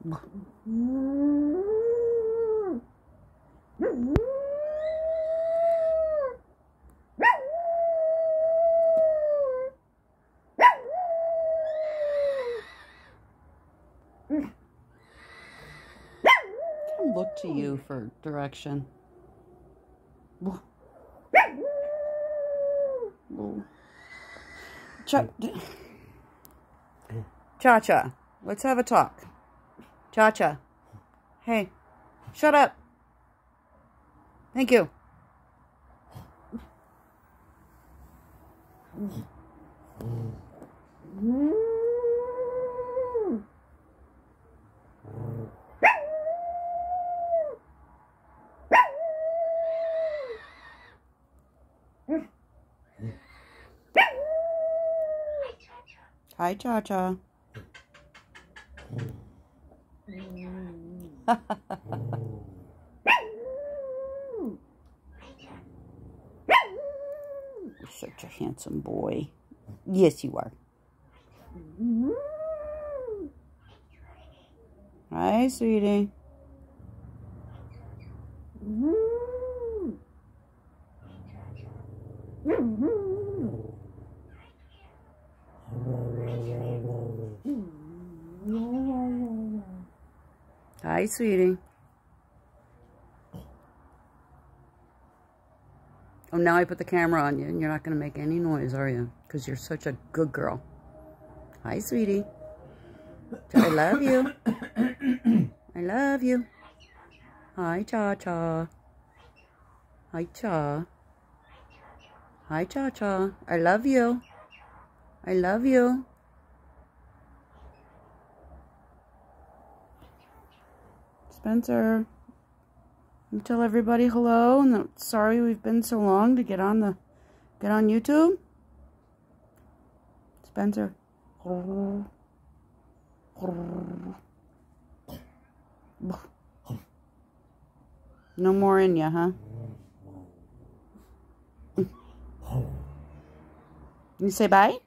Look to you for direction. ChaCha, let's have a talk. ChaCha, hey, shut up. Thank you. Hi, ChaCha. You're such a handsome boy. Yes, you are. Hi, sweetie. Hi, sweetie. Oh, now I put the camera on you, and you're not going to make any noise, are you? Because you're such a good girl. Hi, sweetie. I love you. I love you. Hi, ChaCha. Hi, Cha. Hi, ChaCha. I love you. I love you. Spencer, you tell everybody hello and that sorry we've been so long to get on YouTube. Spencer. No more in ya, huh? You say bye?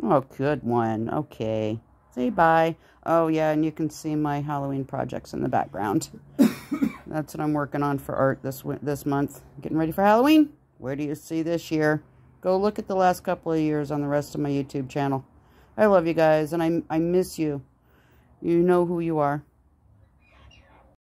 Oh, good one. Okay. Say bye. Oh, yeah, and you can see my Halloween projects in the background. That's what I'm working on for art this month. Getting ready for Halloween. Where do you see this year? Go look at the last couple of years on the rest of my YouTube channel. I love you guys, and I miss you. You know who you are.